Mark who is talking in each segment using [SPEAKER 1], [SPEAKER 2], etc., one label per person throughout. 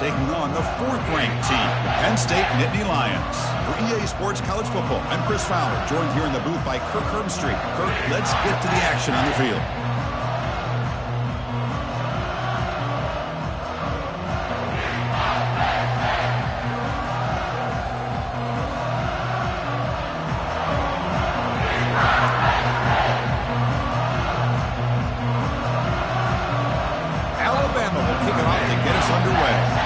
[SPEAKER 1] taking on the 4th-ranked team, Penn State Nittany Lions. For EA Sports College Football, I'm Chris Fowler, joined here in the booth by Kirk Herbstreit. Kirk, let's get to the action on the field. Alabama will kick it off to get us underway.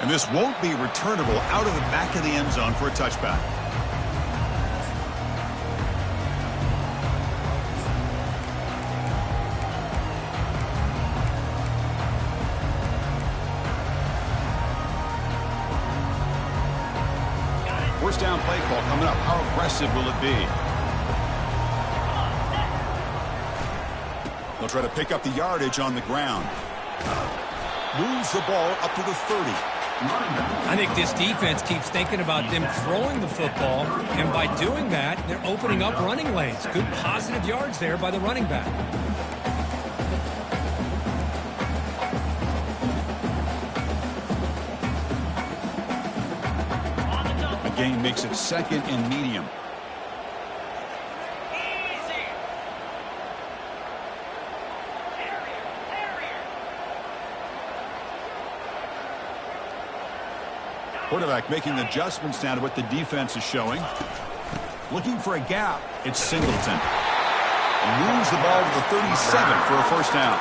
[SPEAKER 1] And this won't be returnable out of the back of the end zone for a touchback. First down play call coming up. How aggressive will it be? They'll try to pick up the yardage on the ground. Moves the ball up to the 30.
[SPEAKER 2] I think this defense keeps thinking about them throwing the football, and by doing that, they're opening up running lanes. Good positive yards there by the running back.
[SPEAKER 1] The gain makes it 2nd and medium. Quarterback making adjustments now to what the defense is showing. Looking for a gap. It's Singleton. Moves the ball to the 37 for a first down.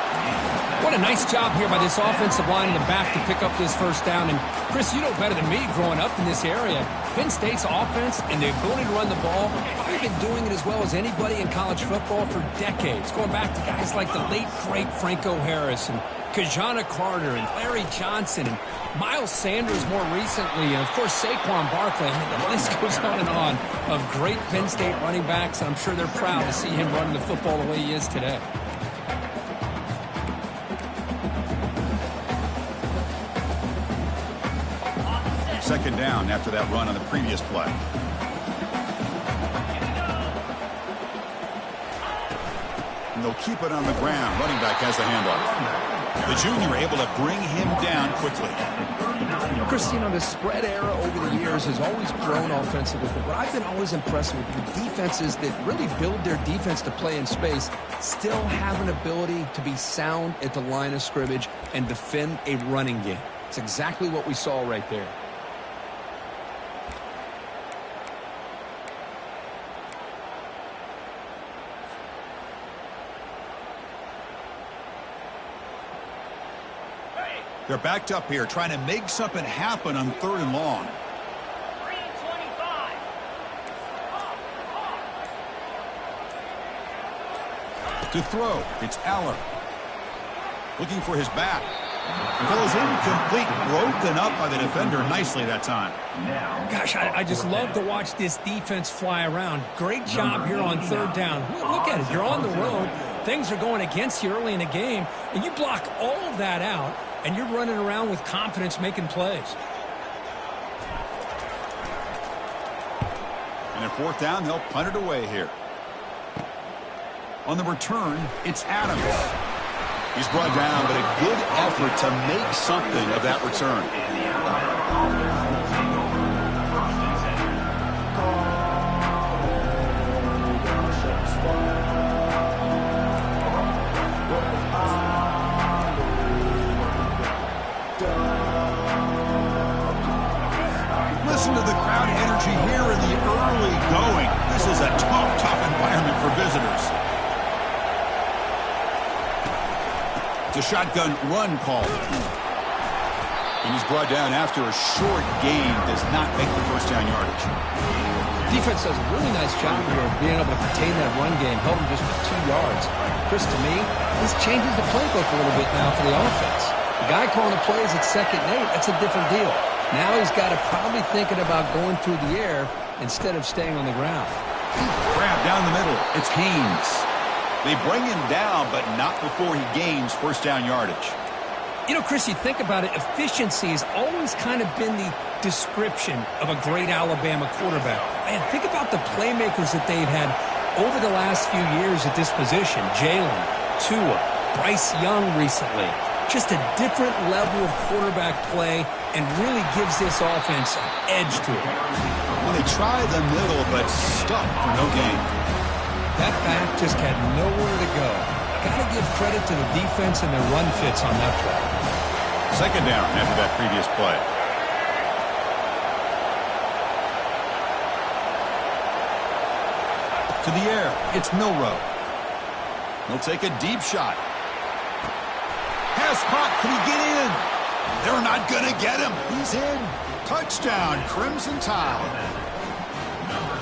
[SPEAKER 2] What a nice job here by this offensive line in the back to pick up this first down. And, Chris, you know better than me growing up in this area. Penn State's offense and the ability to run the ball, they've been doing it as well as anybody in college football for decades, going back to guys like the late, great Franco Harris and Kajana Carter and Larry Johnson and Miles Sanders more recently, and, of course, Saquon Barkley. I mean, the list goes on of great Penn State running backs, and I'm sure they're proud to see him running the football the way he is today.
[SPEAKER 1] Second down after that run on the previous play. And they'll keep it on the ground. Running back has the handoff. The junior able to bring him down quickly.
[SPEAKER 3] Chris, you know, the spread era over the years has always grown offensively, but I've been always impressed with the defenses that really build their defense to play in space, still have an ability to be sound at the line of scrimmage and defend a running game. It's exactly what we saw right there.
[SPEAKER 1] They're backed up here, trying to make something happen on 3rd and long. To throw, it's Aller. Looking for his back. Goes incomplete, broken up by the defender nicely that time.
[SPEAKER 2] Gosh, I just love to watch this defense fly around. Great job here on 3rd down. Look at it. You're on the road. Things are going against you early in the game, and you block all of that out, and you're running around with confidence making plays.
[SPEAKER 1] And at 4th down, they'll punt it away here. On the return, it's Adams. He's brought down, but a good effort to make something of that return. Listen to the crowd energy here in the early going. This is a tough environment for visitors. It's a shotgun run call. And he's brought down after a short gain. Does not make the first down yardage.
[SPEAKER 3] Defense does a really nice job here of being able to contain that run game, held him just for 2 yards. Chris, to me, this changes the playbook a little bit now for the offense. The guy calling the plays at 2nd and 8, that's a different deal. Now he's got to probably thinking about going through the air instead of staying on the ground.
[SPEAKER 1] Grab down the middle. It's Haynes. They bring him down, but not before he gains first down yardage.
[SPEAKER 2] You know, Chris, you think about it, efficiency has always kind of been the description of a great Alabama quarterback. Man, think about the playmakers that they've had Over the last few years at this position, Jalen, Tua, Bryce Young recently, just a different level of quarterback play and really gives this offense an edge to it.
[SPEAKER 1] Well, they tried the middle, but stuck for no gain.
[SPEAKER 2] That back just had nowhere to go. Got to give credit to the defense and their run fits on that play.
[SPEAKER 1] Second down after that previous play. To the air, it's Milroe. He'll take a deep shot. Pass caught, can he get in? They're not going to get him. He's in. Touchdown, Crimson Tide.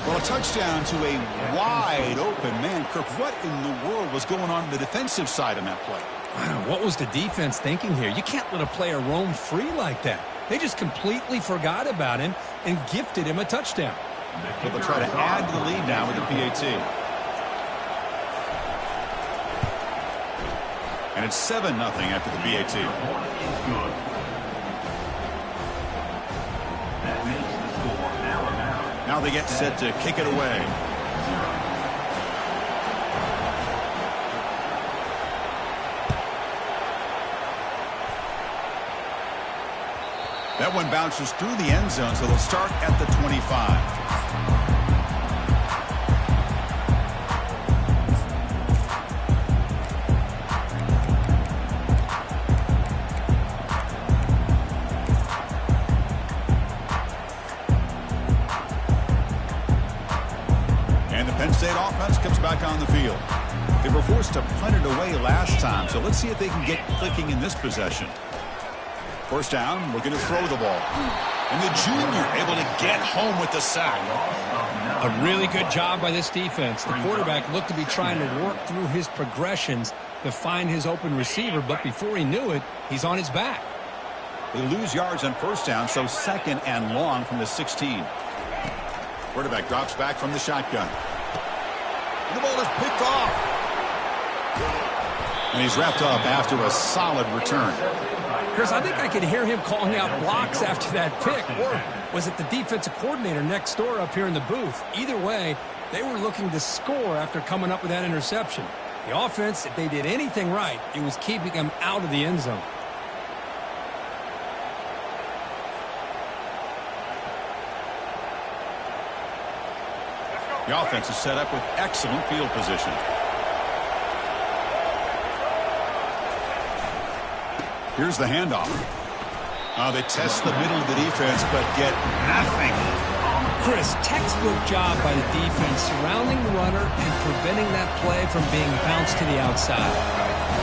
[SPEAKER 1] Well, a touchdown to a wide open man. Kirk, what in the world was going on the defensive side on that play?
[SPEAKER 2] Wow, what was the defense thinking here? You can't let a player roam free like that. They just completely forgot about him and gifted him a touchdown.
[SPEAKER 1] So they'll try to add to the lead now with the PAT. And it's 7-0 after the PAT. Now they get set to kick it away. That one bounces through the end zone, so they'll start at the 25. State offense comes back on the field. They were forced to punt it away last time, so let's see if they can get clicking in this possession. First down, looking to throw the ball. And the junior able to get home with the sack.
[SPEAKER 2] A really good job by this defense. The quarterback looked to be trying to work through his progressions to find his open receiver, but before he knew it, he's on his back.
[SPEAKER 1] They lose yards on first down, so second and long from the 16. Quarterback drops back from the shotgun. The ball is picked off. And he's wrapped up after a solid return.
[SPEAKER 2] Chris, I think I could hear him calling out blocks after that pick. Or was it the defensive coordinator next door up here in the booth? Either way, they were looking to score after coming up with that interception. The offense, if they did anything right, it was keeping them out of the end zone.
[SPEAKER 1] The offense is set up with excellent field position. Here's the handoff. They test the middle of the defense, but get nothing.
[SPEAKER 2] Chris, textbook job by the defense surrounding the runner and preventing that play from being bounced to the outside.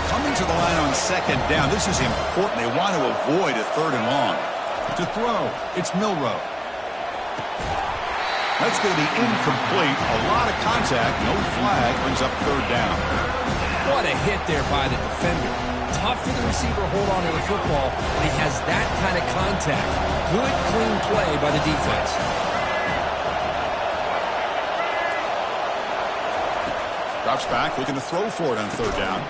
[SPEAKER 1] Coming to the line on second down, this is important. They want to avoid a third and long. To throw, it's Milroe. That's going to be incomplete. A lot of contact. No flag. Brings up third down.
[SPEAKER 2] What a hit there by the defender. Tough for the receiver to hold on to the football, but he has that kind of contact. Good, clean play by the defense.
[SPEAKER 1] Drops back, looking to throw for it on third down.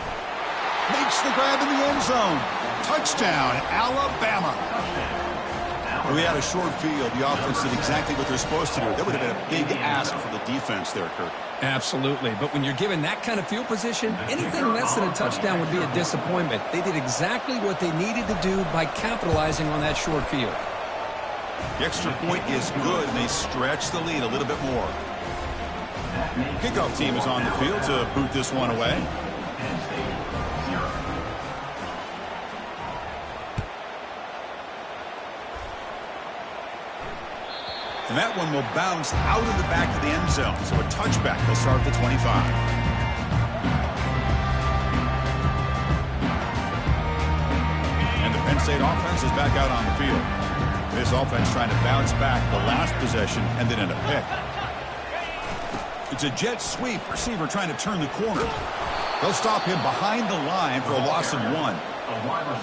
[SPEAKER 1] Makes the grab in the end zone. Touchdown, Alabama. We had a short field. The offense did exactly what they're supposed to do. That would have been a big ask for the defense there, Kirk.
[SPEAKER 2] Absolutely. But when you're given that kind of field position, anything less than a touchdown would be a disappointment. They did exactly what they needed to do by capitalizing on that short field.
[SPEAKER 1] The extra point is good, and they stretch the lead a little bit more. Kickoff team is on the field to boot this one away. And that one will bounce out of the back of the end zone. So a touchback will start at the 25. And the Penn State offense is back out on the field. This offense trying to bounce back the last possession and then in a pick. It's a jet sweep. Receiver trying to turn the corner. They'll stop him behind the line for a loss of 1.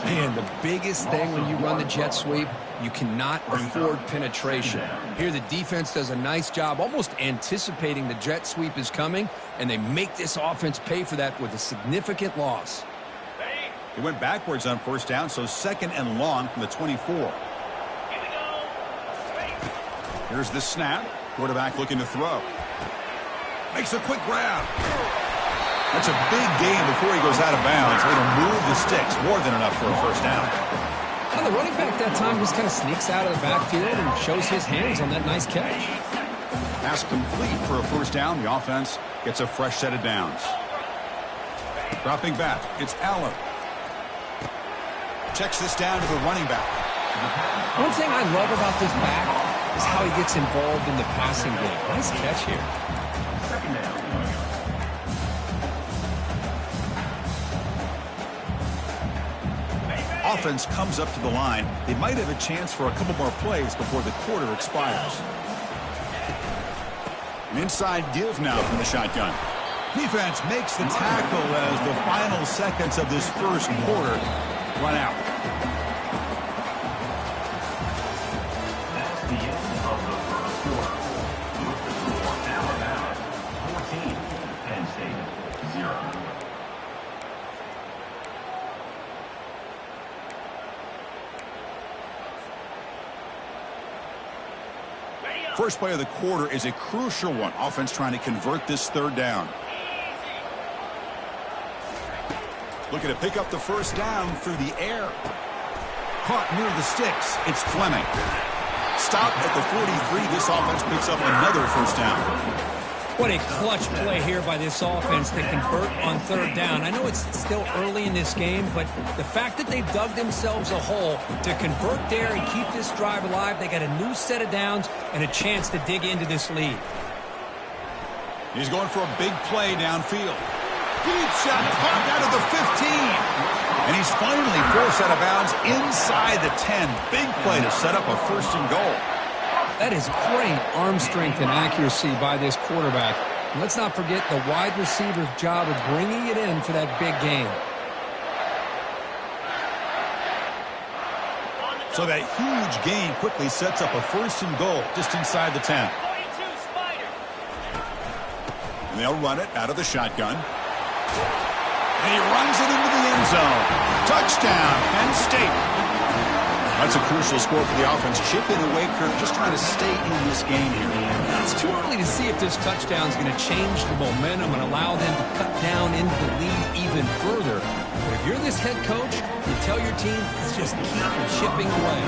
[SPEAKER 2] Man, the biggest thing when you run the jet sweep, you cannot afford penetration. Here the defense does a nice job almost anticipating the jet sweep is coming, and they make this offense pay for that with a significant loss.
[SPEAKER 1] He went backwards on first down, so second and long from the 24. Here's the snap. Quarterback looking to throw. Makes a quick grab. That's a big gain before he goes out of bounds. It'll move the sticks more than enough for a first down.
[SPEAKER 2] Well, the running back that time just kind of sneaks out of the backfield and shows his hands on that nice catch.
[SPEAKER 1] Pass complete for a first down. The offense gets a fresh set of downs. Dropping back, it's Allen. Checks this down to the running back.
[SPEAKER 2] One thing I love about this back is how he gets involved in the passing game. Nice catch here.
[SPEAKER 1] Offense comes up to the line. They might have a chance for a couple more plays before the quarter expires. An inside give now from the shotgun. Defense makes the tackle as the final seconds of this first quarter run out.
[SPEAKER 4] That's the end of the first quarter. With the score Alabama 14, Penn State 0.
[SPEAKER 1] First play of the quarter is a crucial one. Offense trying to convert this third down. Looking to pick up the first down through the air. Caught near the sticks. It's Fleming. Stop at the 43. This offense picks up another first down.
[SPEAKER 2] What a clutch play here by this offense to convert on third down. I know it's still early in this game, but the fact that they've dug themselves a hole to convert there and keep this drive alive, they got a new set of downs and a chance to dig into this lead.
[SPEAKER 1] He's going for a big play downfield. Deep shot, caught out of the 15. And he's finally forced out of bounds inside the 10. Big play to set up a first and goal.
[SPEAKER 2] That is great arm strength and accuracy by this quarterback. And let's not forget the wide receiver's job of bringing it in for that big gain.
[SPEAKER 1] So that huge gain quickly sets up a first and goal just inside the 10. And they'll run it out of the shotgun. And he runs it into the end zone. Touchdown, Penn State. That's a crucial score for the offense. Chipping away, Kirk, just trying to stay in this game here.
[SPEAKER 2] It's too early to see if this touchdown is going to change the momentum and allow them to cut down into the lead even further. But if you're this head coach, you tell your team, let's just keep chipping away.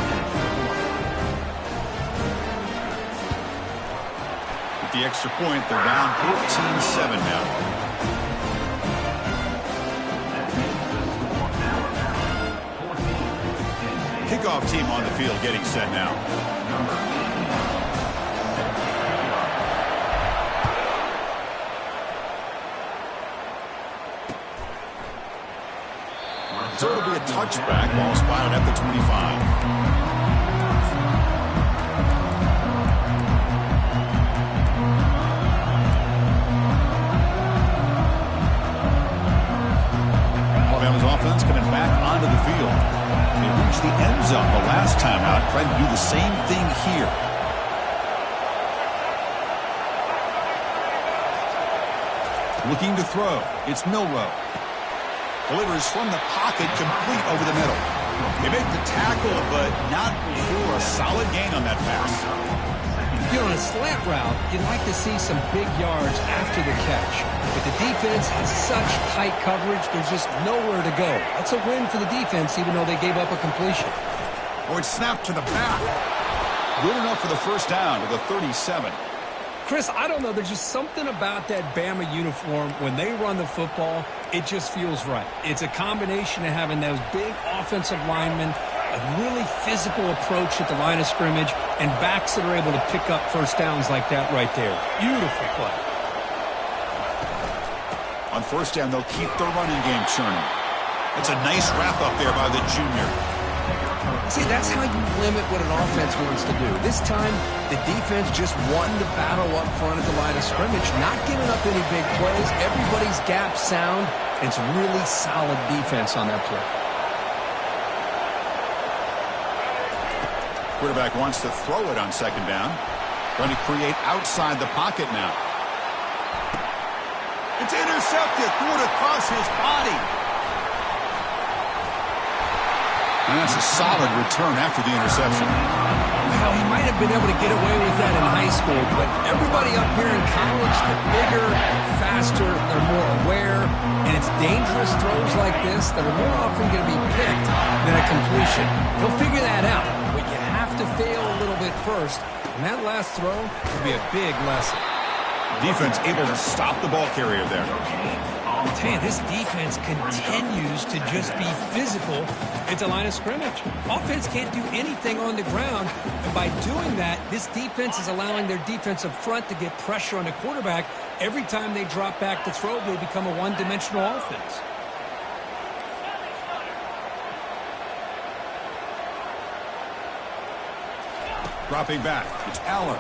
[SPEAKER 1] With the extra point, they're down 14-7 now. Kickoff team on the field getting set now. So it'll be a touchback. Ball spotted at the 25. Alabama's offense coming back onto the field. They reached the end zone the last time out, trying to do the same thing here. Looking to throw. It's Milroe. Delivers from the pocket, complete over the middle. They make the tackle, but not for a solid gain on that pass.
[SPEAKER 2] You know, on a slant route, you'd like to see some big yards after the catch. But the defense has such tight coverage, there's just nowhere to go. That's a win for the defense, even though they gave up a completion.
[SPEAKER 1] Oh, it's snapped to the back. Good enough for the first down to the 37.
[SPEAKER 2] Chris, I don't know. There's just something about that Bama uniform. When they run the football, it just feels right. It's a combination of having those big offensive linemen, a really physical approach at the line of scrimmage, and backs that are able to pick up first downs like that right there. Beautiful play.
[SPEAKER 1] On first down, they'll keep the running game churning. It's a nice wrap-up there by the junior.
[SPEAKER 2] See, that's how you limit what an offense wants to do. This time, the defense just won the battle up front at the line of scrimmage, not giving up any big plays. Everybody's gap sound. It's really solid defense on that play.
[SPEAKER 1] Quarterback wants to throw it on second down. Going to create outside the pocket now. It's intercepted. Threw it across his body. And that's a solid return after the interception.
[SPEAKER 2] Well, he might have been able to get away with that in high school, but everybody up here in college, they're bigger, faster, they're more aware, and it's dangerous throws like this that are more often going to be picked than a completion. He'll figure that out, but you have to fail a little bit first, and that last throw will be a big lesson.
[SPEAKER 1] Defense able to stop the ball carrier there.
[SPEAKER 2] I tell you, this defense continues to just be physical at the line of scrimmage. Offense can't do anything on the ground, and by doing that, this defense is allowing their defensive front to get pressure on the quarterback. Every time they drop back to throw, they become a one-dimensional offense.
[SPEAKER 1] Dropping back, it's Aller.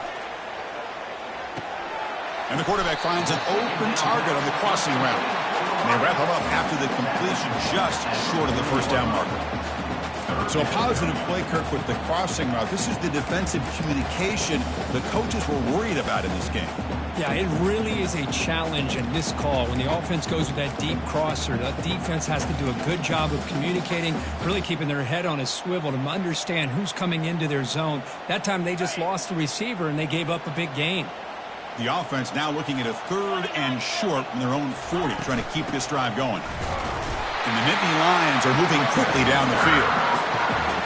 [SPEAKER 1] And the quarterback finds an open target on the crossing route. And they wrap him up after the completion just short of the first down marker. So a positive play, Kirk, with the crossing route. This is the defensive communication the coaches were worried about in this game.
[SPEAKER 2] Yeah, it really is a challenge in this call. When the offense goes with that deep crosser, the defense has to do a good job of communicating, really keeping their head on a swivel to understand who's coming into their zone. That time they just lost the receiver and they gave up a big gain.
[SPEAKER 1] The offense now looking at a 3rd and short from their own 40, trying to keep this drive going. And the Nittany Lions are moving quickly down the field.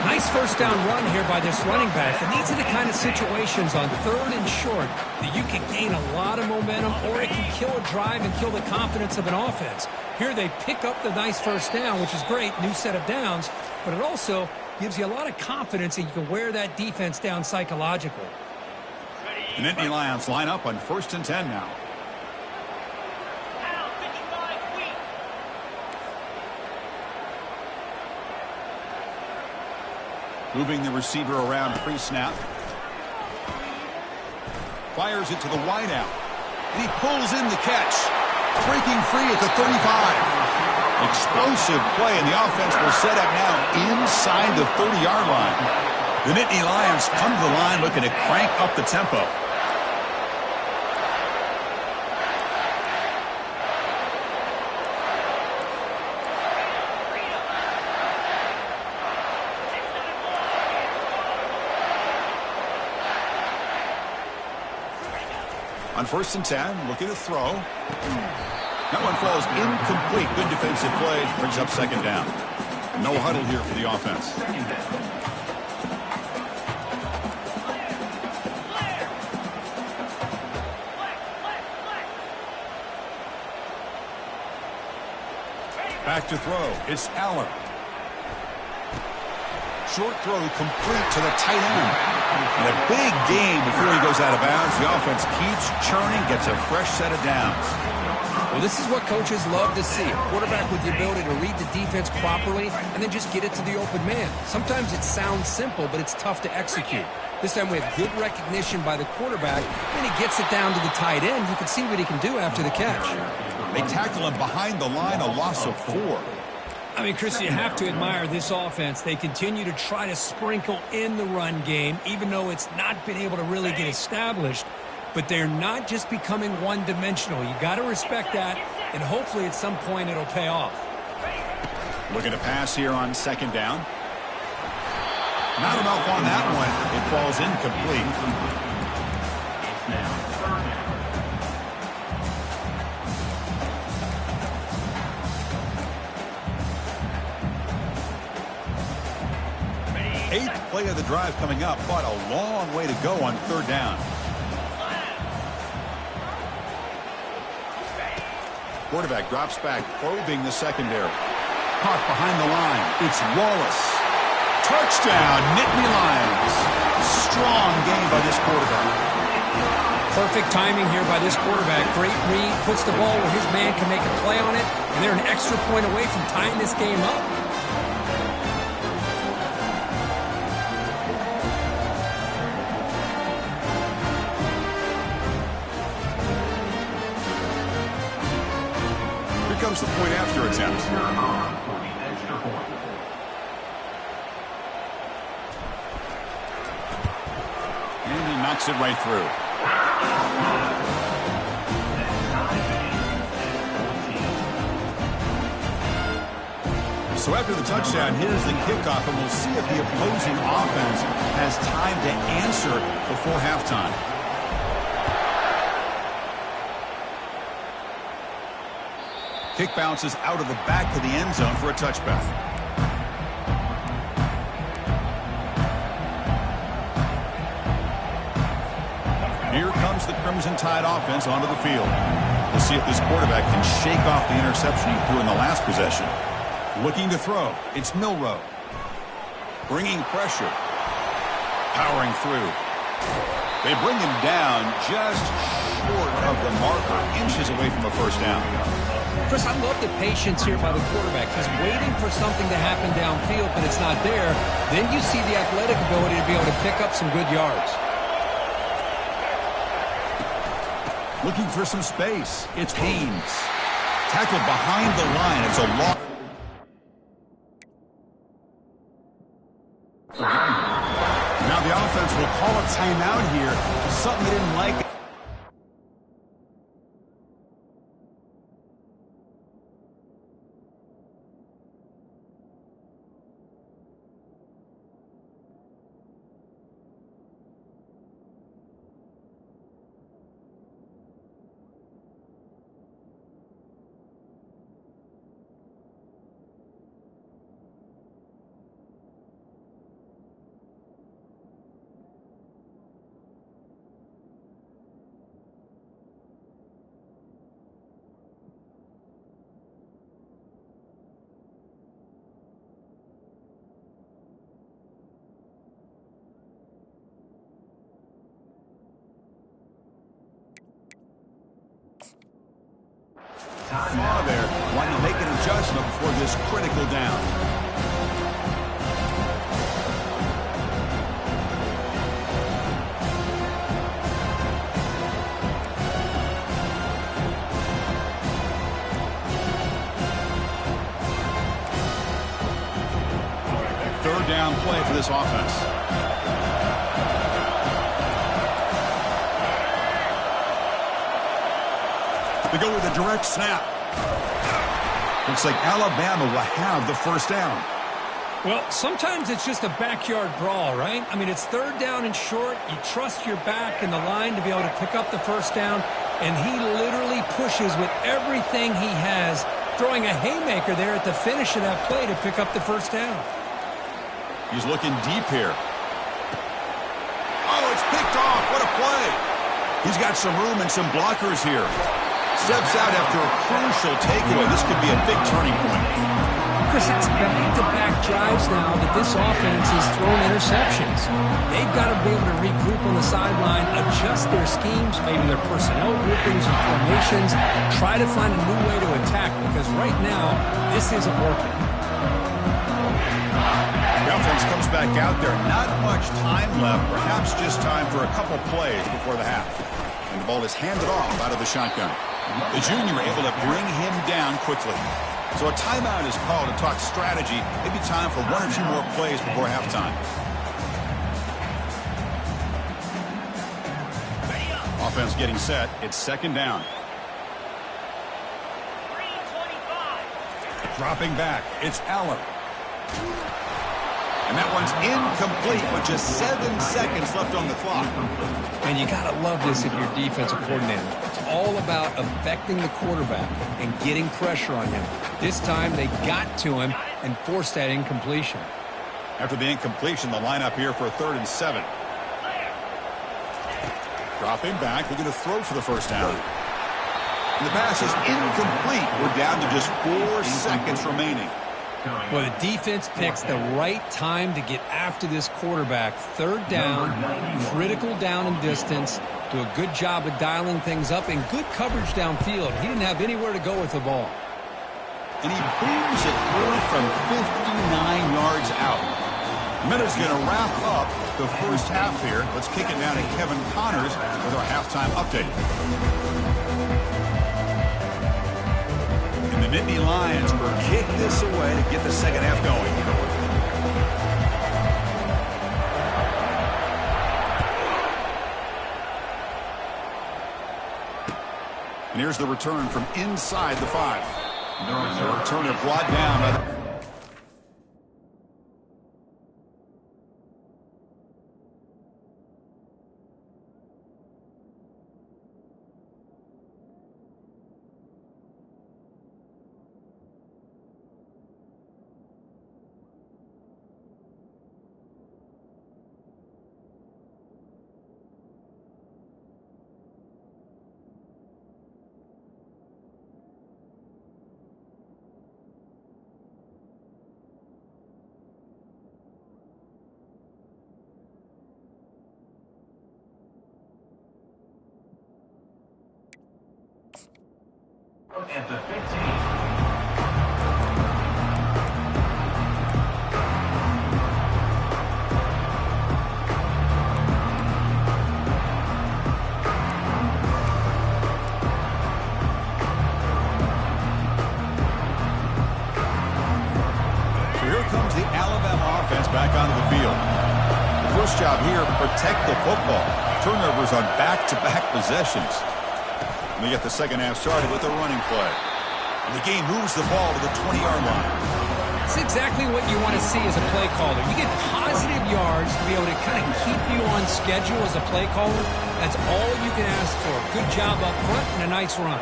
[SPEAKER 2] Nice first down run here by this running back. And these are the kind of situations on 3rd and short that you can gain a lot of momentum, or it can kill a drive and kill the confidence of an offense. Here they pick up the nice first down, which is great, new set of downs, but it also gives you a lot of confidence that you can wear that defense down psychologically.
[SPEAKER 1] The Nittany Lions line up on 1st and 10 now. Moving the receiver around pre-snap. Fires it to the wideout. And he pulls in the catch. Breaking free at the 35. Explosive play, and the offense will set up now inside the 30-yard line. The Nittany Lions come to the line looking to crank up the tempo. On 1st and 10, looking to throw. That one falls incomplete. Good defensive play. Brings up 2nd down. No huddle here for the offense. Back to throw. It's Aller. Short throw complete to the tight end. And a big gain before he goes out of bounds. The offense keeps churning, gets a fresh set of downs.
[SPEAKER 2] Well, this is what coaches love to see. A quarterback with the ability to read the defense properly and then just get it to the open man. Sometimes it sounds simple, but it's tough to execute. This time we have good recognition by the quarterback, and he gets it down to the tight end. You can see what he can do after the catch.
[SPEAKER 1] They tackle him behind the line, a loss of 4.
[SPEAKER 2] I mean, Chris, you have to admire this offense. They continue to try to sprinkle in the run game, even though it's not been able to really get established. But they're not just becoming one-dimensional. You got to respect that, and hopefully at some point it'll pay off.
[SPEAKER 1] Looking to pass here on 2nd down. Not enough on that one. It falls incomplete. Eighth play of the drive coming up, but a long way to go on 3rd down. Quarterback drops back, probing the secondary. Caught behind the line. It's Wallace. Touchdown, Nittany Lions. Strong game by this quarterback.
[SPEAKER 2] Perfect timing here by this quarterback. Great read, puts the ball where his man can make a play on it, and they're an extra point away from tying this game up.
[SPEAKER 1] Comes the point after attempt. And he knocks it right through. So after the touchdown, here's the kickoff, and we'll see if the opposing offense has time to answer before halftime. Kick bounces out of the back to the end zone for a touchback. Here comes the Crimson Tide offense onto the field. We'll see if this quarterback can shake off the interception he threw in the last possession. Looking to throw. It's Milroe. Bringing pressure. Powering through. They bring him down just short of the marker, inches away from a first down.
[SPEAKER 2] Chris, I love the patience here by the quarterback. He's waiting for something to happen downfield, but it's not there. Then you see the athletic ability to be able to pick up some good yards.
[SPEAKER 1] Looking for some space. It's Haynes. Tackled behind the line. It's a loss. Now the offense will call a timeout here. Something they didn't like. Saw there, wanting to make an adjustment before this critical down. Third down play for this offense. They go with a direct snap. Looks like Alabama will have the first down.
[SPEAKER 2] Well, sometimes it's just a backyard brawl, right? I mean, it's third down and short. You trust your back and the line to be able to pick up the first down, and he literally pushes with everything he has, throwing a haymaker there at the finish of that play to pick up the first down.
[SPEAKER 1] He's looking deep here. Oh, it's picked off. What a play. He's got some room and some blockers here. Steps out after a crucial takeaway. This could be a big turning point.
[SPEAKER 2] Chris, it's back-to-back drives now that this offense has thrown interceptions. They've got to be able to regroup on the sideline, adjust their schemes, maybe their personnel groupings and formations, try to find a new way to attack, because right now, this isn't working.
[SPEAKER 1] The offense comes back out there. Not much time left, perhaps just time for a couple plays before the half. And the ball is handed off out of the shotgun. The junior able to bring him down quickly. So a timeout is called to talk strategy. Maybe time for one or two more plays before halftime. Offense getting set. It's second down. Dropping back. It's Allen. And that one's incomplete with just 7 seconds left on the clock.
[SPEAKER 2] And you got to love this if you're defensive coordinator. It's all about affecting the quarterback and getting pressure on him. This time they got to him and forced that incompletion.
[SPEAKER 1] After the incompletion, the lineup here for a 3rd and 7. Dropping back, looking to throw for the first down. And the pass is incomplete. We're down to just 4 seconds remaining.
[SPEAKER 2] Well, the defense picks the right time to get after this quarterback. Third down, critical down and distance. Do a good job of dialing things up and good coverage downfield. He didn't have anywhere to go with the ball.
[SPEAKER 1] And he booms it through from 59 yards out. Miller's going to wrap up the first half here. Let's kick it down to Kevin Connors with our halftime update. And the Nittany Lions will kick this away to get the second half going. And here's the return from inside the 5. The returner brought down by the...
[SPEAKER 4] At the 15.
[SPEAKER 1] Comes the Alabama offense back onto the field. The first job here, protect the football. Turnovers on back-to-back possessions. And we get the second half started with a running play. And the game moves the ball to the 20-yard line.
[SPEAKER 2] It's exactly what you want to see as a play caller. You get positive yards to be able to kind of keep you on schedule as a play caller. That's all you can ask for. Good job up front and a nice run.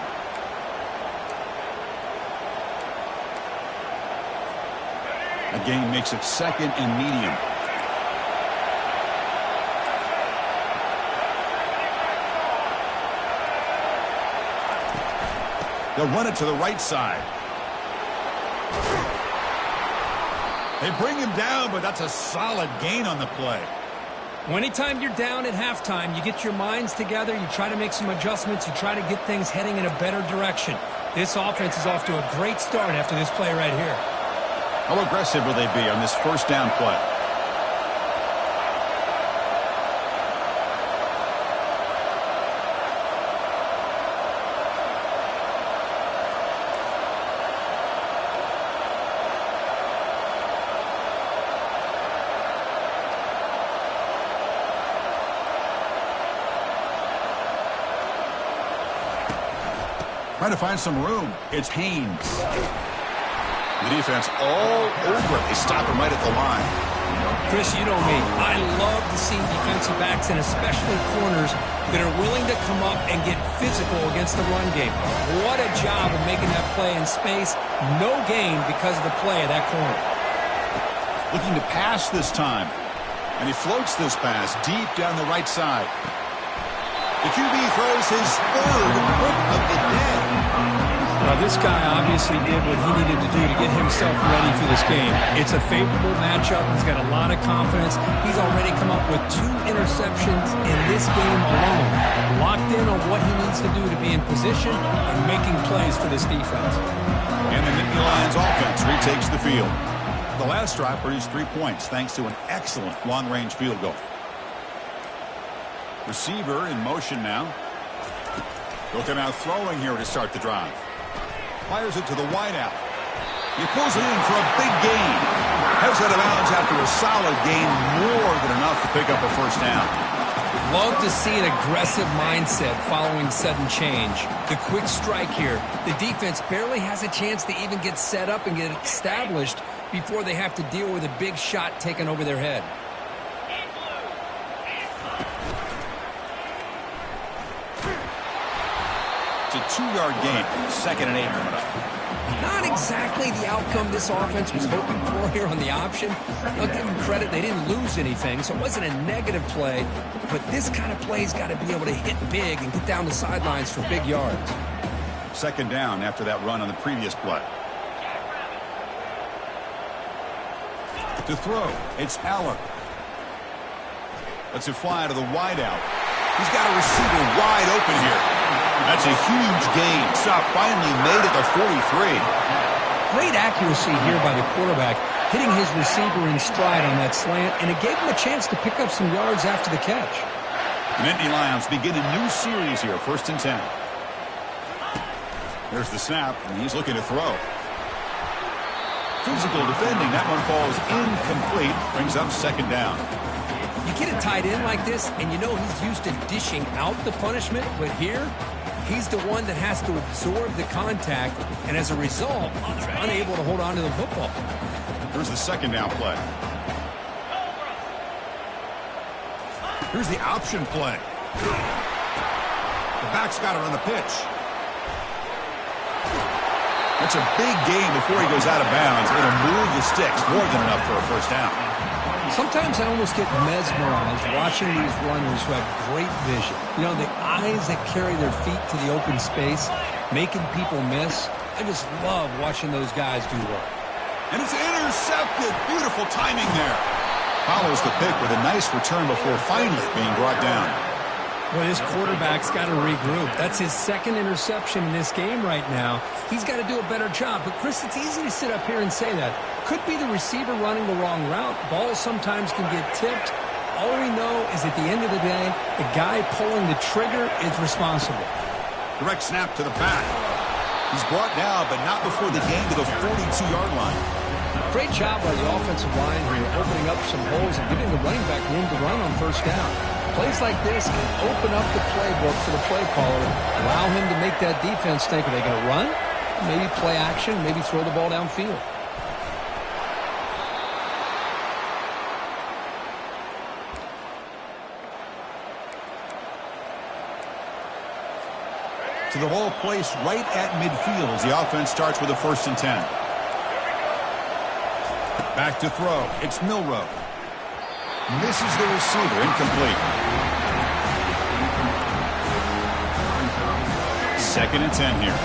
[SPEAKER 1] The game makes it second and medium. They'll run it to the right side. They bring him down, but that's a solid gain on the play.
[SPEAKER 2] Well, anytime you're down at halftime, you get your minds together, you try to make some adjustments, you try to get things heading in a better direction. This offense is off to a great start after this play right here.
[SPEAKER 1] How aggressive will they be on this first down play? Trying to find some room. It's Haynes. The defense all over it. They stop him right at the line.
[SPEAKER 2] Chris, you know me. I love to see defensive backs and especially corners that are willing to come up and get physical against the run game. What a job of making that play in space. No gain because of the play of that corner.
[SPEAKER 1] Looking to pass this time. And he floats this pass deep down the right side. The QB throws his third hook of the day.
[SPEAKER 2] Well, this guy obviously did what he needed to do to get himself ready for this game. It's a favorable matchup. He's got a lot of confidence. He's already come up with 2 interceptions in this game alone. Locked in on what he needs to do to be in position and making plays for this defense.
[SPEAKER 1] And the Nittany Lions offense retakes the field. The last drive produced 3 points thanks to an excellent long-range field goal. Receiver in motion now. They'll come out throwing here to start the drive. Fires it to the wideout. He pulls it in for a big gain. Heads out of bounds after a solid gain, more than enough to pick up a first down.
[SPEAKER 2] Love to see an aggressive mindset following sudden change. The quick strike here. The defense barely has a chance to even get set up and get established before they have to deal with a big shot taken over their head.
[SPEAKER 1] It's a 2-yard gain. 2nd and 8 coming up.
[SPEAKER 2] Not exactly the outcome this offense was hoping for here on the option. I'll give them credit. They didn't lose anything, so it wasn't a negative play. But this kind of play's got to be able to hit big and get down the sidelines for big yards.
[SPEAKER 1] 2nd down after that run on the previous play. To throw, it's Allen. Lets it fly to the wideout. He's got a receiver wide open here. That's a huge gain. Stop finally made at the 43.
[SPEAKER 2] Great accuracy here by the quarterback, hitting his receiver in stride on that slant, and it gave him a chance to pick up some yards after the catch.
[SPEAKER 1] The Nittany Lions begin a new series here, 1st and 10. There's the snap, and he's looking to throw. Physical defending. That one falls incomplete. Brings up 2nd down.
[SPEAKER 2] You get a tight end like this, and you know he's used to dishing out the punishment, but here, he's the one that has to absorb the contact, and as a result, he's unable to hold on to the football.
[SPEAKER 1] Here's the 2nd down play. Here's the option play. The back's got it on the pitch. That's a big gain before he goes out of bounds. It'll move the sticks, more than enough for a first down.
[SPEAKER 2] Sometimes I almost get mesmerized watching these runners who have great vision. You know, the eyes that carry their feet to the open space, making people miss. I just love watching those guys do work.
[SPEAKER 1] And it's intercepted. Beautiful timing there. Follows the pick with a nice return before finally being brought down.
[SPEAKER 2] Well, this quarterback's got to regroup. That's his second interception in this game right now. He's got to do a better job. But, Chris, it's easy to sit up here and say that. Could be the receiver running the wrong route. Balls sometimes can get tipped. All we know is at the end of the day, the guy pulling the trigger is responsible.
[SPEAKER 1] Direct snap to the back. He's brought down, but not before the gain to the 42-yard line.
[SPEAKER 2] Great job by the offensive line here, opening up some holes and giving the running back room to run on first down. Plays like this can open up the playbook for the play caller, allow him to make that defense think, are they going to run? Maybe play action, maybe throw the ball downfield.
[SPEAKER 1] To the ball placed right at midfield as the offense starts with a 1st and 10. Back to throw. It's Milroe. Misses the receiver. Incomplete. 2nd and 10 here.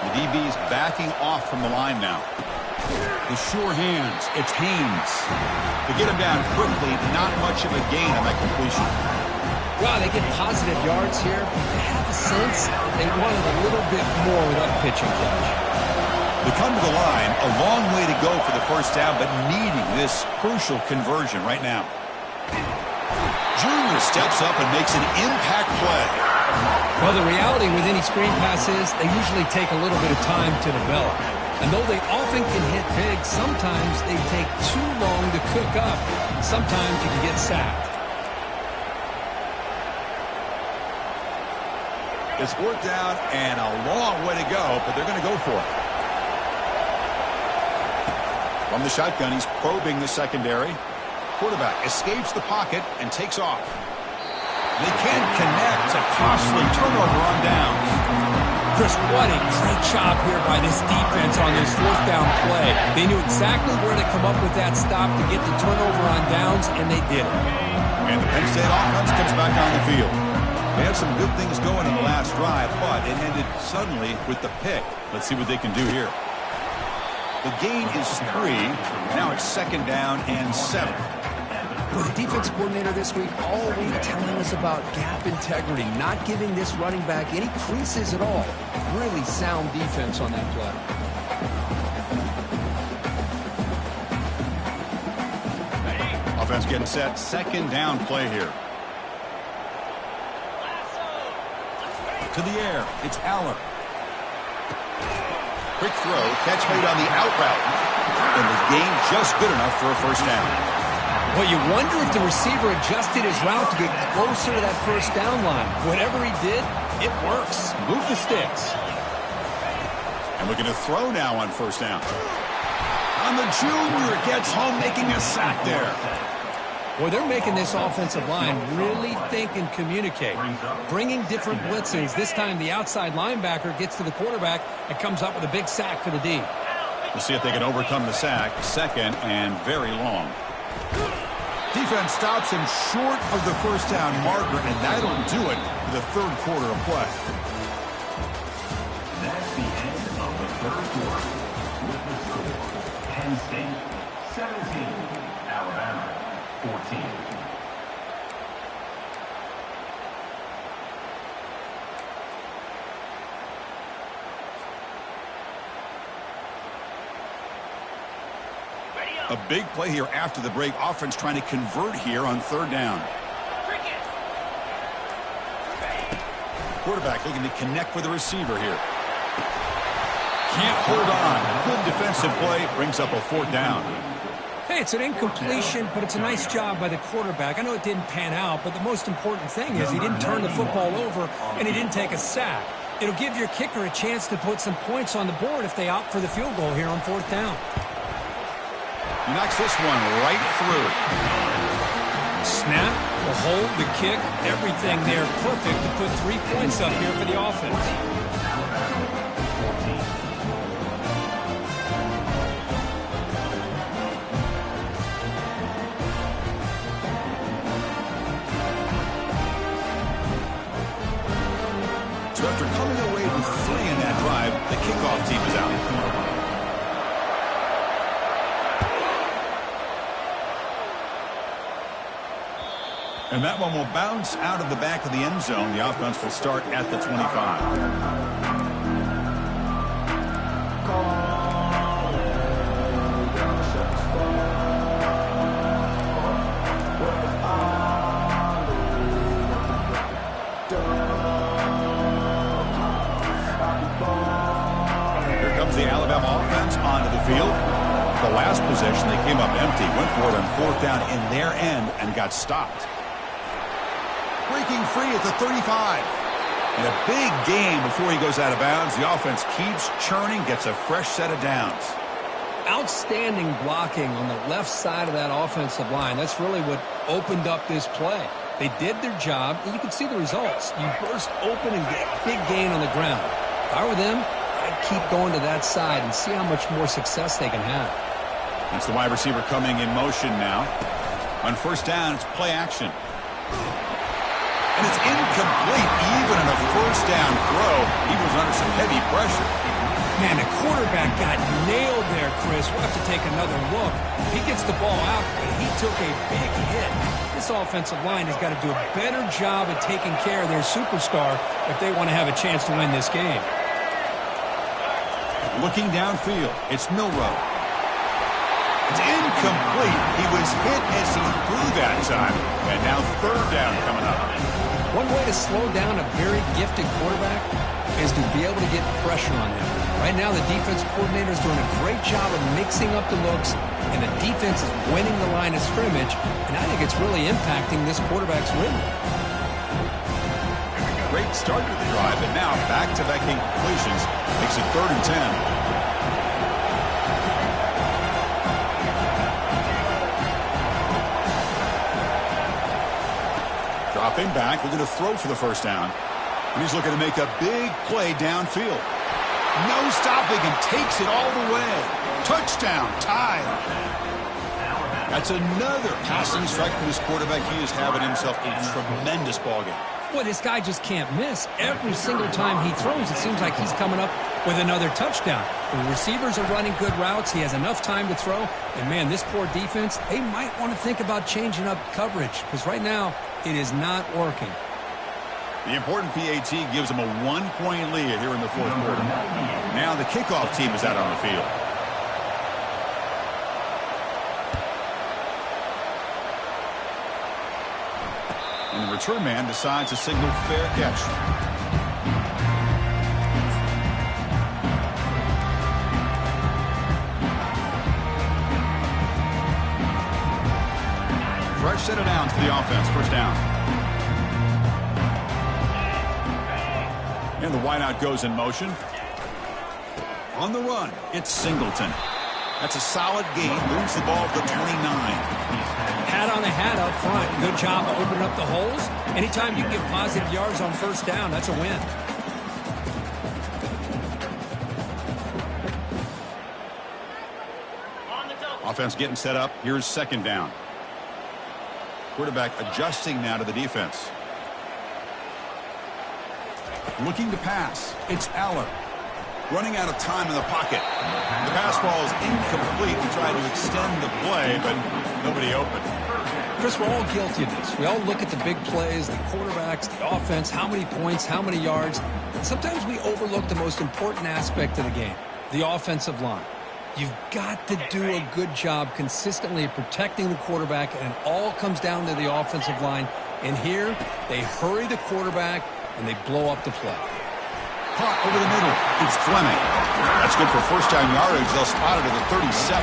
[SPEAKER 1] The DB's backing off from the line now. The sure hands. It's Haynes. To get him down quickly, not much of a gain on that completion.
[SPEAKER 2] Wow, they get positive yards here. I have a sense they wanted a little bit more with that pitching catch.
[SPEAKER 1] They come to the line, a long way to go for the 1st down, but needing this crucial conversion right now. Junior steps up and makes an impact play.
[SPEAKER 2] Well, the reality with any screen pass is they usually take a little bit of time to develop. And though they often can hit big, sometimes they take too long to cook up. Sometimes you can get sacked.
[SPEAKER 1] It's 4th down and a long way to go, but they're going to go for it. From the shotgun, he's probing the secondary. Quarterback escapes the pocket and takes off. They can't connect. A costly turnover on downs.
[SPEAKER 2] Chris, what a great job here by this defense on this 4th down play. They knew exactly where to come up with that stop to get the turnover on downs, and they did it.
[SPEAKER 1] And the Penn State offense comes back on the field. They had some good things going in the last drive, but it ended suddenly with the pick. Let's see what they can do here. The gain is 3. Now it's 2nd down and 7.
[SPEAKER 2] Well, the defense coordinator this week all week telling us about gap integrity, not giving this running back any creases at all. Really sound defense on that play.
[SPEAKER 1] Offense getting set. 2nd down play here. To the air. It's Aller. Quick throw. Catch made on the out route. And the gain just good enough for a 1st down.
[SPEAKER 2] Well, you wonder if the receiver adjusted his route to get closer to that 1st down line. Whatever he did, it works. Move the sticks.
[SPEAKER 1] And looking to throw now on 1st down. And the junior gets home, making a sack there.
[SPEAKER 2] Well, they're making this offensive line really think and communicate. Bringing different blitzes. This time the outside linebacker gets to the quarterback and comes up with a big sack for the D.
[SPEAKER 1] We'll see if they can overcome the sack. 2nd and very long. Defense stops him short of the 1st down marker, and that'll do it for the 3rd quarter of play.
[SPEAKER 4] That's the end of the 3rd quarter. With the score, Penn State 17, Alabama 14.
[SPEAKER 1] A big play here after the break. Offense trying to convert here on 3rd down. Quarterback looking to connect with the receiver here. Can't hold on. Good defensive play. Brings up a 4th down.
[SPEAKER 2] Hey, it's an incompletion, but it's a nice job by the quarterback. I know it didn't pan out, but the most important thing is he didn't turn the football over and he didn't take a sack. It'll give your kicker a chance to put some points on the board if they opt for the field goal here on 4th down.
[SPEAKER 1] He knocks this one right through.
[SPEAKER 2] Snap, the hold, the kick, everything there perfect to put 3 points up here for the offense.
[SPEAKER 1] So after coming away from And that one will bounce out of the back of the end zone. The offense will start at the 25. The Alabama offense onto the field. The last possession, they came up empty, went for it on 4th down in their end and got stopped. Breaking free at the 35. And a big gain before he goes out of bounds. The offense keeps churning, gets a fresh set of downs.
[SPEAKER 2] Outstanding blocking on the left side of that offensive line. That's really what opened up this play. They did their job, and you can see the results. You burst open and get a big gain on the ground. If I were them, I'd keep going to that side and see how much more success they can have.
[SPEAKER 1] It's the wide receiver coming in motion now. On 1st down, it's play action. And it's incomplete. Even in a 1st down throw, he was under some heavy pressure.
[SPEAKER 2] Man, the quarterback got nailed there, Chris. We'll have to take another look. He gets the ball out, but he took a big hit. This offensive line has got to do a better job at taking care of their superstar if they want to have a chance to win this game.
[SPEAKER 1] Looking downfield, it's Milroe. It's incomplete. He was hit as he threw that time. And now 3rd down coming up.
[SPEAKER 2] One way to slow down a very gifted quarterback is to be able to get pressure on him. Right now, the defense coordinator is doing a great job of mixing up the looks, and the defense is winning the line of scrimmage, and I think it's really impacting this quarterback's rhythm.
[SPEAKER 1] Great start to the drive, and now back-to-back completions makes it 3rd and 10. Dropping back, looking to throw for the 1st down. And he's looking to make a big play downfield. No stopping and takes it all the way. Touchdown, tied. That's another passing strike for this quarterback. He is having himself a tremendous ballgame.
[SPEAKER 2] Boy, this guy just can't miss. Every single time he throws, it seems like he's coming up with another touchdown. The receivers are running good routes. He has enough time to throw. And, man, this poor defense, they might want to think about changing up coverage because right now it is not working.
[SPEAKER 1] The important PAT gives them a 1-point lead here in the 4th quarter. Now the kickoff team is out on the field. And the return man decides to signal fair catch. Fresh set of downs for the offense. 1st down. And the wideout goes in motion. On the run, it's Singleton. That's a solid gain. Moves the ball to the 29.
[SPEAKER 2] Hat on the hat up front. Good job of opening up the holes. Anytime you get positive yards on 1st down, that's a win.
[SPEAKER 1] Offense getting set up. Here's 2nd down. Quarterback adjusting now to the defense. Looking to pass. It's Aller. Running out of time in the pocket. The pass ball is incomplete. He tried to extend the play, but nobody open.
[SPEAKER 2] Chris, we're all guilty of this. We all look at the big plays, the quarterbacks, the offense, how many points, how many yards. And sometimes we overlook the most important aspect of the game, the offensive line. You've got to do a good job consistently of protecting the quarterback, and it all comes down to the offensive line. And here, they hurry the quarterback, and they blow up the play.
[SPEAKER 1] Caught over the middle. It's Fleming. That's good for 1st down yardage. They'll spot it at the 37.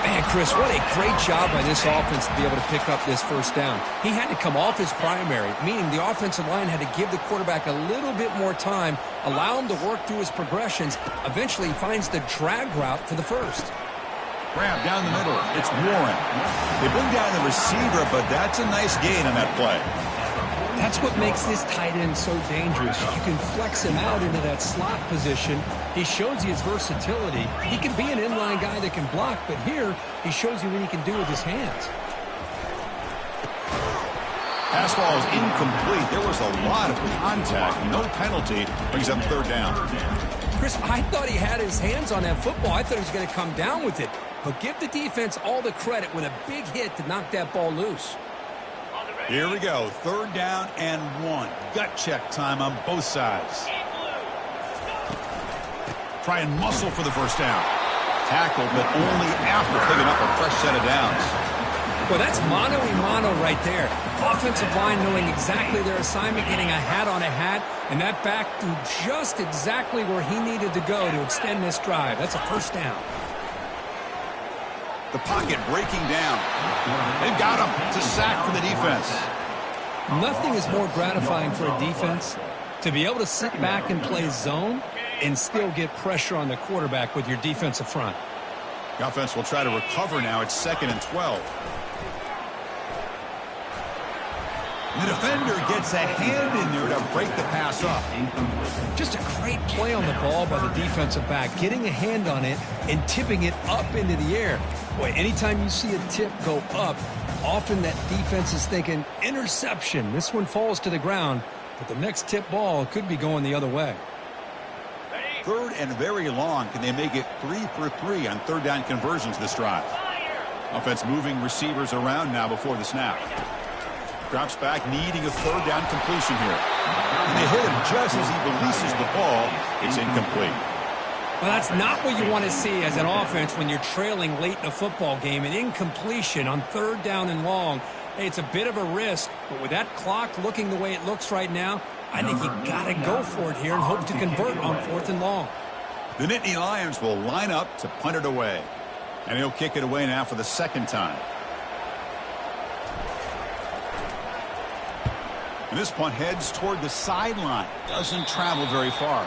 [SPEAKER 2] Man, Chris, what a great job by this offense to be able to pick up this 1st down. He had to come off his primary, meaning the offensive line had to give the quarterback a little bit more time, allow him to work through his progressions. Eventually, he finds the drag route for the 1st.
[SPEAKER 1] Grab down the middle. It's Warren. They bring down the receiver, but that's a nice gain on that play.
[SPEAKER 2] That's what makes this tight end so dangerous. You can flex him out into that slot position. He shows you his versatility. He can be an inline guy that can block, but here he shows you what he can do with his hands.
[SPEAKER 1] Pass ball is incomplete. There was a lot of contact. No penalty. Brings up 3rd down.
[SPEAKER 2] Chris, I thought he had his hands on that football. I thought he was going to come down with it. But give the defense all the credit with a big hit to knock that ball loose.
[SPEAKER 1] Here we go. 3rd down and 1. Gut check time on both sides. Try and muscle for the first down. Tackle, but only after picking up a fresh set of downs.
[SPEAKER 2] Well, that's mano-a-mano right there. Offensive line knowing exactly their assignment, getting a hat on a hat, and that back threw just exactly where he needed to go to extend this drive. That's a first down.
[SPEAKER 1] The pocket breaking down. They've got him. It's a sack for the defense.
[SPEAKER 2] Nothing is more gratifying for a defense to be able to sit back and play zone and still get pressure on the quarterback with your defensive front.
[SPEAKER 1] The offense will try to recover now. It's 2nd and 12. The defender gets a hand in there to break the pass up.
[SPEAKER 2] Just a great play on the ball by the defensive back, getting a hand on it and tipping it up into the air. Boy, anytime you see a tip go up, often that defense is thinking interception. This one falls to the ground, but the next tip ball could be going the other way.
[SPEAKER 1] 3rd and very long. Can they make it 3 for 3 on 3rd down conversions this drive? Offense moving receivers around now before the snap. Drops back, needing a 3rd down completion here. And they hit him just as he releases the ball. It's incomplete.
[SPEAKER 2] Well, that's not what you want to see as an offense when you're trailing late in a football game. An incompletion on 3rd down and long. Hey, it's a bit of a risk, but with that clock looking the way it looks right now, I think you got to go for it here and hope to convert on 4th and long.
[SPEAKER 1] The Nittany Lions will line up to punt it away. And he'll kick it away now for the 2nd time. And this punt heads toward the sideline. Doesn't travel very far.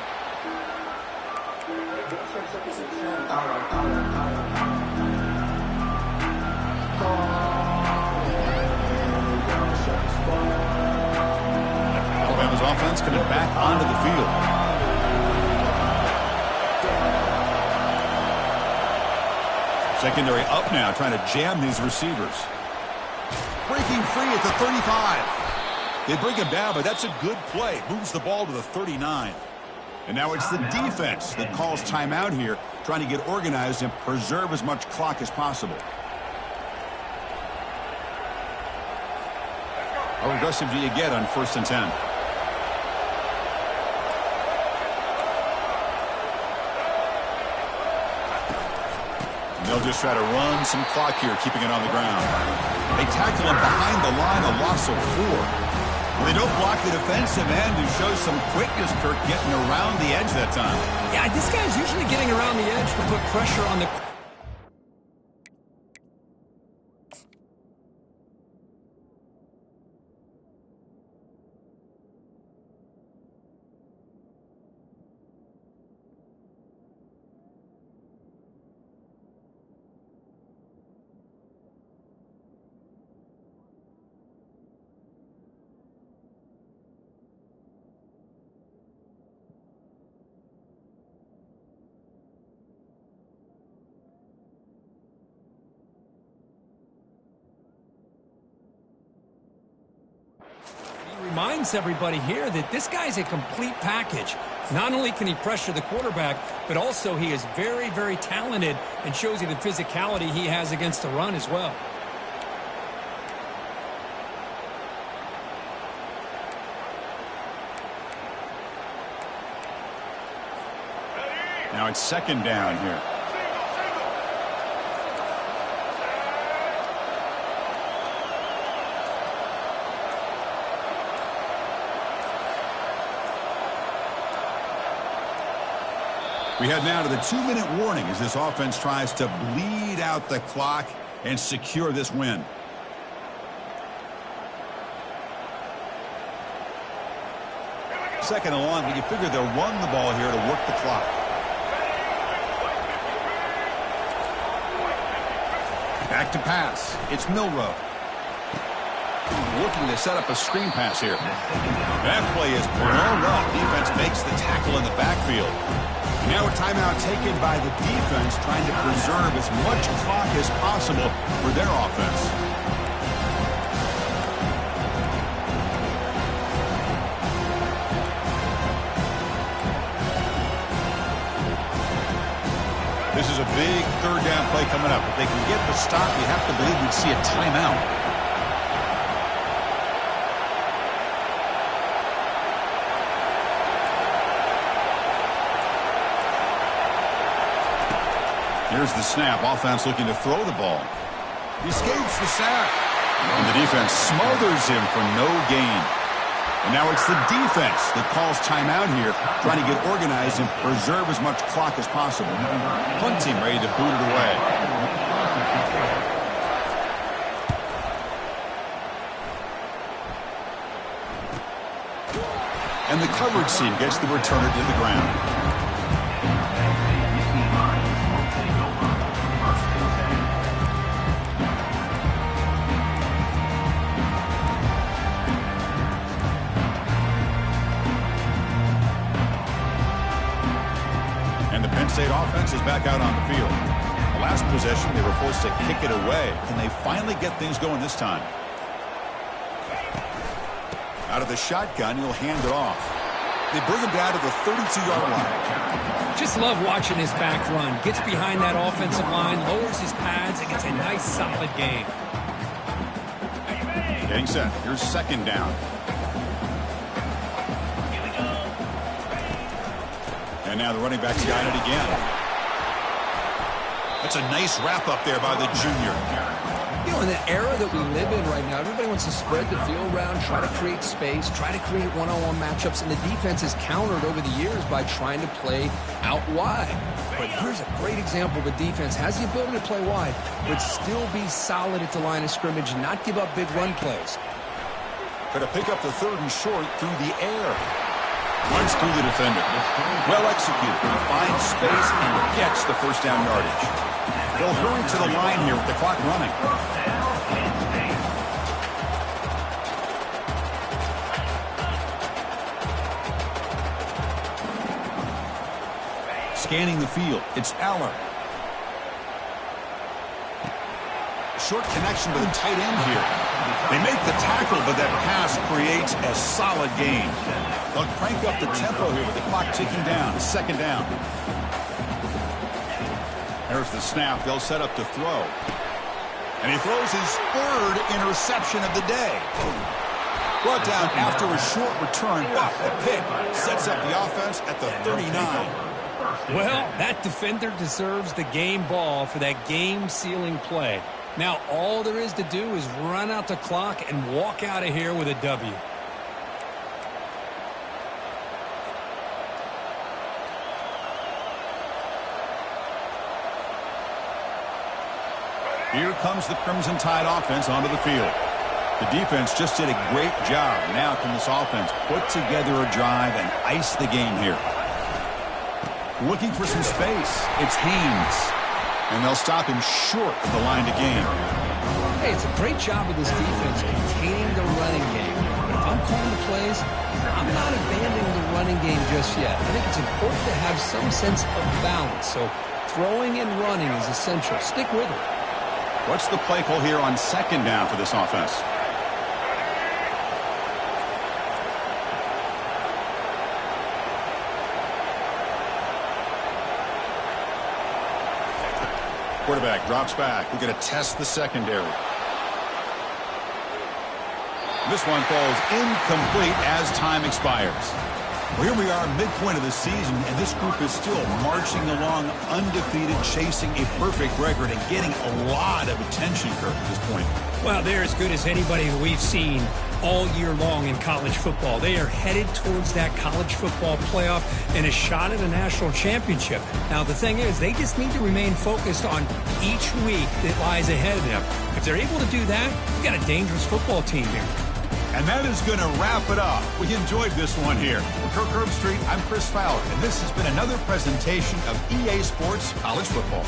[SPEAKER 1] Alabama's offense coming back onto the field. Secondary up now, trying to jam these receivers. Breaking free at the 35. They bring him down, but that's a good play. Moves the ball to the 39. And now it's the defense that calls timeout here, trying to get organized and preserve as much clock as possible. How aggressive do you get on 1st and 10? And they'll just try to run some clock here, keeping it on the ground. They tackle him behind the line, a loss of 4. They don't block the defensive end, who shows some quickness, Kirk, getting around the edge that time.
[SPEAKER 2] Yeah, this guy's usually getting around the edge to put pressure on the... Reminds everybody here that this guy's a complete package. Not only can he pressure the quarterback, but also he is very, very talented and shows you the physicality he has against the run as well.
[SPEAKER 1] Now it's 2nd down here. We head now to the 2-minute warning as this offense tries to bleed out the clock and secure this win. Second and long, but you figure they'll run the ball here to work the clock. Back to pass. It's Milroe. Looking to set up a screen pass here. That play is blown up. Defense makes the tackle in the backfield. Now a timeout taken by the defense, trying to preserve as much clock as possible for their offense. This is a big 3rd down play coming up. If they can get the stop, you have to believe we'd see a timeout. Here's the snap. Offense looking to throw the ball. He escapes the sack. And the defense smothers him for no gain. And now it's the defense that calls timeout here, trying to get organized and preserve as much clock as possible. Punt team ready to boot it away. And the coverage team gets the returner to the ground. State offense is back out on the field. The last possession, they were forced to kick it away. Can they finally get things going this time? Out of the shotgun, he'll hand it off. They bring him down to the 32-yard line.
[SPEAKER 2] Just love watching his back run. Gets behind that offensive line, lowers his pads, and gets a nice, solid gain.
[SPEAKER 1] Getting set. Here's second down. And now the running back's got it again. That's a nice wrap up there by the junior.
[SPEAKER 3] You know, in the era that we live in right now, everybody wants to spread the field around, try to create space, try to create one-on-one matchups, and the defense has countered over the years by trying to play out wide. But here's a great example of a defense has the ability to play wide, but still be solid at the line of scrimmage, not give up big run plays.
[SPEAKER 1] Going to pick up the third and short through the air. Runs through the defender. Well executed. He finds space and gets the first down yardage. They'll hurry to the line here with the clock running. Scanning the field. It's Aller. Short connection to the tight end here. They make the tackle, but that pass creates a solid gain. They'll crank up the tempo here with the clock ticking down. Second down. There's the snap. They'll set up to throw. And he throws his third interception of the day. Brought down after a short return, but the pick sets up the offense at the 39.
[SPEAKER 2] Well, that defender deserves the game ball for that game-sealing play. Now all there is to do is run out the clock and walk out of here with a W.
[SPEAKER 1] Here comes the Crimson Tide offense onto the field. The defense just did a great job. Now can this offense put together a drive and ice the game here? Looking for some space. It's Haynes. And they'll stop him short of the line to gain.
[SPEAKER 3] Hey, it's a great job of this defense containing the running game. But if I'm calling the plays, I'm not abandoning the running game just yet. I think it's important to have some sense of balance. So throwing and running is essential. Stick with it.
[SPEAKER 1] What's the play call here on second down for this offense? Quarterback drops back. We're going to test the secondary. This one falls incomplete as time expires. Well, here we are, midpoint of the season, and this group is still marching along undefeated, chasing a perfect record and getting a lot of attention, Kirk, at this point.
[SPEAKER 2] Well, they're as good as anybody that we've seen all year long in college football. They are headed towards that college football playoff and a shot at a national championship. Now, the thing is, they just need to remain focused on each week that lies ahead of them. If they're able to do that, we've got a dangerous football team here.
[SPEAKER 1] And that is going to wrap it up. We enjoyed this one here. For Kirk Herbstreit, I'm Chris Fowler, and this has been another presentation of EA Sports College Football.